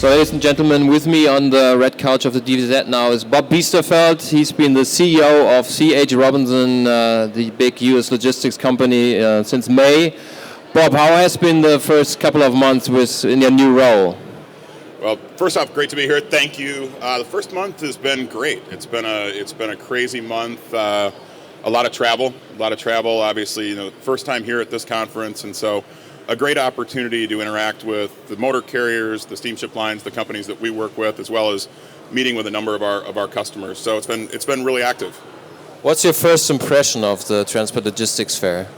So, ladies and gentlemen, with me on the red couch of the DVZ now is Bob Biesterfeld. He's been the CEO of C.H. Robinson, the big U.S. logistics company, since May. Bob, how has been the first couple of months in your new role? Well, first off, great to be here. Thank you. The first month has been great. It's been a crazy month. A lot of travel. Obviously, first time here at this conference, and so a great opportunity to interact with the motor carriers, the steamship lines, the companies that we work with, as well as meeting with a number of our customers. So it's been really active. What's your first impression of the Transport Logistics Fair?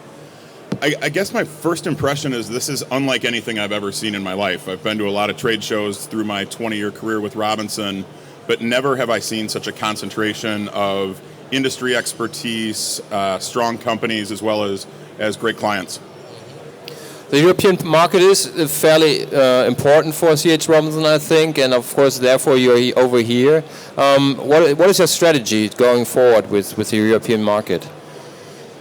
I guess my first impression is this is unlike anything I've ever seen in my life. I've been to a lot of trade shows through my 20-year career with Robinson, but never have I seen such a concentration of industry expertise, strong companies, as well as great clients. The European market is fairly important for C.H. Robinson, I think, and of course, therefore, you're over here. What is your strategy going forward with the European market?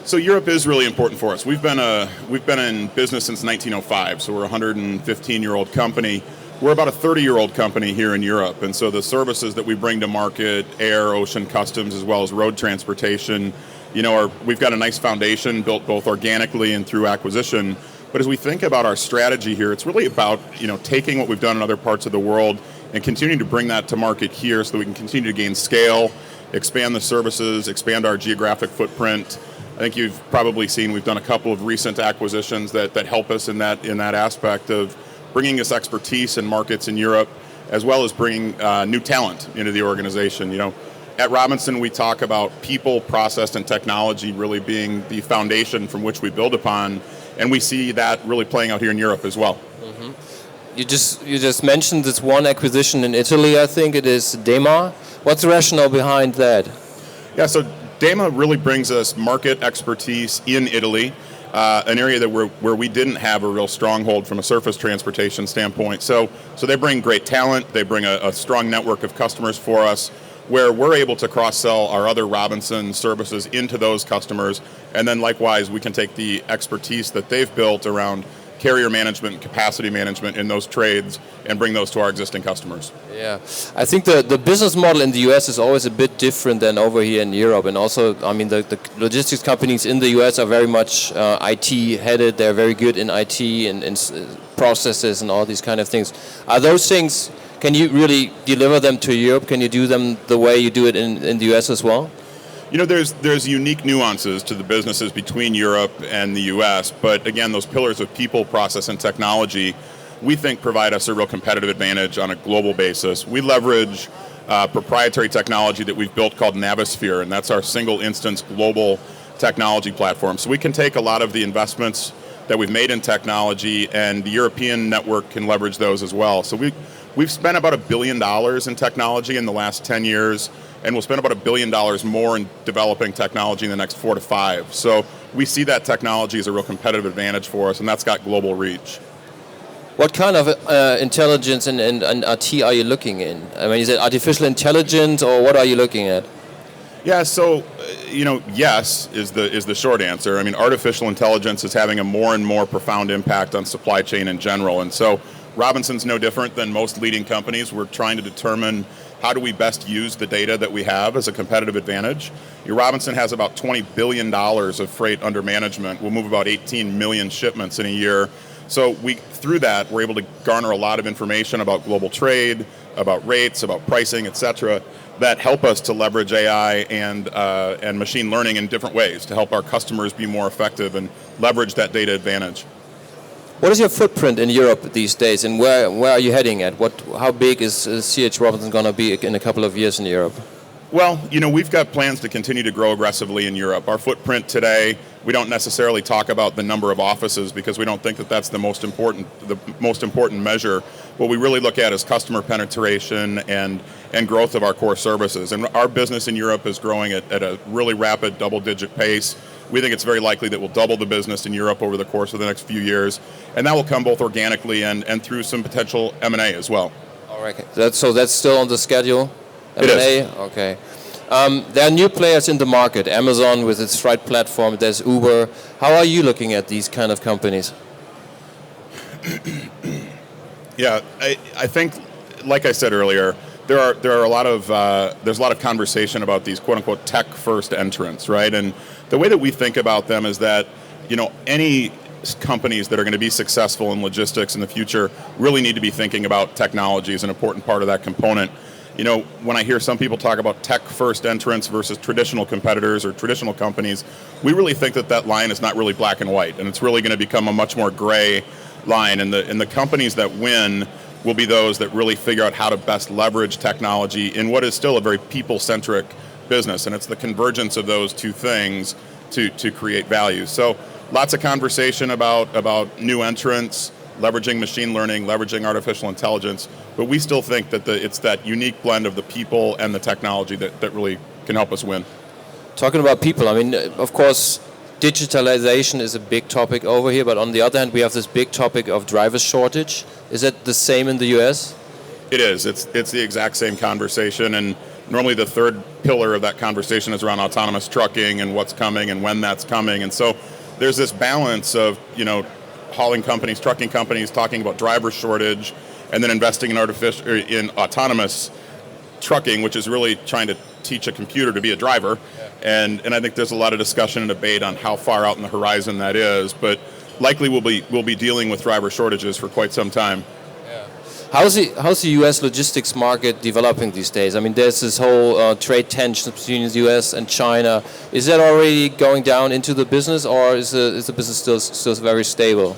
So Europe is really important for us. We've been in business since 1905, so we're a 115-year-old company. We're about a 30-year-old company here in Europe, and so the services that we bring to market, air, ocean, customs, as well as road transportation, we've got a nice foundation built both organically and through acquisition. But as we think about our strategy here, it's really about taking what we've done in other parts of the world and continuing to bring that to market here so that we can continue to gain scale, expand the services, expand our geographic footprint. I think you've probably seen we've done a couple of recent acquisitions that help us in that aspect of bringing this expertise in markets in Europe, as well as bringing new talent into the organization. At Robinson, we talk about people, process, and technology really being the foundation from which we build upon. And we see that really playing out here in Europe as well. Mm-hmm. You just mentioned this one acquisition in Italy, I think it is DEMA. What's the rationale behind that? Yeah, so DEMA really brings us market expertise in Italy, an area that where we didn't have a real stronghold from a surface transportation standpoint. So they bring great talent, they bring a strong network of customers for us, where we're able to cross-sell our other Robinson services into those customers, and then likewise we can take the expertise that they've built around carrier management and capacity management in those trades and bring those to our existing customers. Yeah, I think the business model in the US is always a bit different than over here in Europe, and also, the logistics companies in the US are very much IT headed. They're very good in IT and processes and all these kind of things. Are those things, can you really deliver them to Europe? Can you do them the way you do it in the US as well? There's unique nuances to the businesses between Europe and the U.S., but again, those pillars of people, process, and technology, we think provide us a real competitive advantage on a global basis. We leverage proprietary technology that we've built called Navisphere, and that's our single instance global technology platform. So we can take a lot of the investments that we've made in technology, and the European network can leverage those as well. So we've spent about $1 billion in technology in the last 10 years, and we'll spend about $1 billion more in developing technology in the next 4 to 5. So we see that technology as a real competitive advantage for us, and that's got global reach. What kind of intelligence and IT are you looking in? I mean, is it artificial intelligence, or what are you looking at? Yeah, so yes is the short answer. I mean, artificial intelligence is having a more and more profound impact on supply chain in general, and so Robinson's no different than most leading companies. We're trying to determine how do we best use the data that we have as a competitive advantage. Robinson has about $20 billion of freight under management. We'll move about 18 million shipments in a year. So through that, we're able to garner a lot of information about global trade, about rates, about pricing, et cetera, that help us to leverage AI and machine learning in different ways to help our customers be more effective and leverage that data advantage. What is your footprint in Europe these days, and where are you heading at? How big is C.H. Robinson going to be in a couple of years in Europe? Well, we've got plans to continue to grow aggressively in Europe. Our footprint today, we don't necessarily talk about the number of offices because we don't think that that's the most important measure. What we really look at is customer penetration and growth of our core services. And our business in Europe is growing at a really rapid double-digit pace. We think it's very likely that we'll double the business in Europe over the course of the next few years, and that will come both organically and through some potential M&A as well. All right. So that's still on the schedule? M&A? It is. Okay. There are new players in the market. Amazon with its freight platform. There's Uber. How are you looking at these kind of companies? Yeah, I think like I said earlier, there's a lot of conversation about these quote unquote tech first entrants, right? And the way that we think about them is that, any companies that are going to be successful in logistics in the future really need to be thinking about technology as an important part of that component. When I hear some people talk about tech first entrants versus traditional competitors or traditional companies, we really think that line is not really black and white, and it's really going to become a much more gray line. And the companies that win will be those that really figure out how to best leverage technology in what is still a very people-centric business. And it's the convergence of those two things to create value. So lots of conversation about new entrants, leveraging machine learning, leveraging artificial intelligence, but we still think that it's that unique blend of the people and the technology that really can help us win. Talking about people, I mean, of course, digitalization is a big topic over here, but on the other hand, we have this big topic of driver shortage. Is that the same in the US? It is. It's the exact same conversation, and normally the third pillar of that conversation is around autonomous trucking and what's coming and when that's coming. And so there's this balance of, hauling companies, trucking companies talking about driver shortage, and then investing in autonomous trucking, which is really trying to teach a computer to be a driver. Yeah. And I think there's a lot of discussion and debate on how far out in the horizon that is, but likely we'll be dealing with driver shortages for quite some time. Yeah. How's the U.S. logistics market developing these days? I mean, there's this whole trade tension between the U.S. and China. Is that already going down into the business, or is the business still very stable?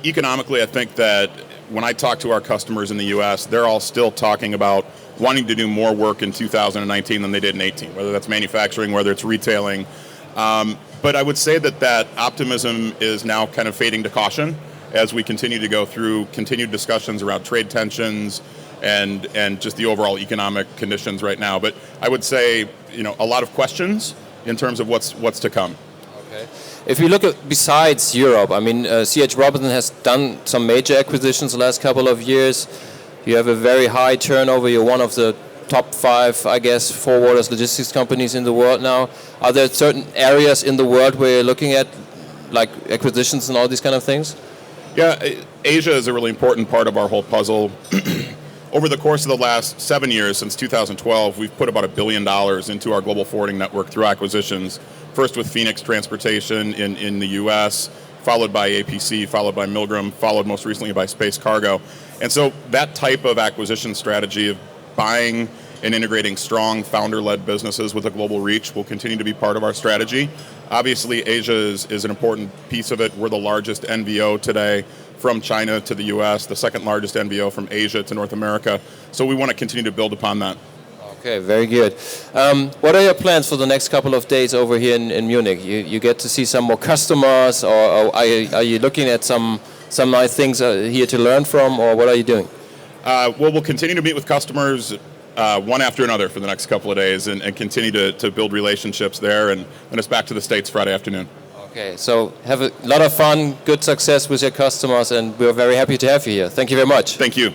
Economically, I think that when I talk to our customers in the U.S., they're all still talking about wanting to do more work in 2019 than they did in 18, whether that's manufacturing, whether it's retailing. But I would say that optimism is now kind of fading to caution as we continue to go through continued discussions around trade tensions and just the overall economic conditions right now. But I would say, a lot of questions in terms of what's to come. Okay. If you look at besides Europe, I mean, C.H. Robinson has done some major acquisitions the last couple of years. You have a very high turnover. You're one of the top 5, I guess, forwarders logistics companies in the world now. Are there certain areas in the world where you're looking at, like acquisitions and all these kind of things? Yeah, Asia is a really important part of our whole puzzle. Over the course of the last 7 years, since 2012, we've put about $1 billion into our global forwarding network through acquisitions. First with Phoenix Transportation in the U.S., followed by APC, followed by Milgram, followed most recently by Space Cargo. And so that type of acquisition strategy of buying and integrating strong founder-led businesses with a global reach will continue to be part of our strategy. Obviously, Asia is an important piece of it. We're the largest NVO today from China to the U.S., the second largest NVO from Asia to North America. So we want to continue to build upon that. Okay, very good. What are your plans for the next couple of days over here in Munich? You get to see some more customers, or are you looking at some nice things here to learn from, or what are you doing? Well, we'll continue to meet with customers one after another for the next couple of days and continue to build relationships there, and then it's back to the States Friday afternoon. Okay, so have a lot of fun, good success with your customers, and we're very happy to have you here. Thank you very much. Thank you.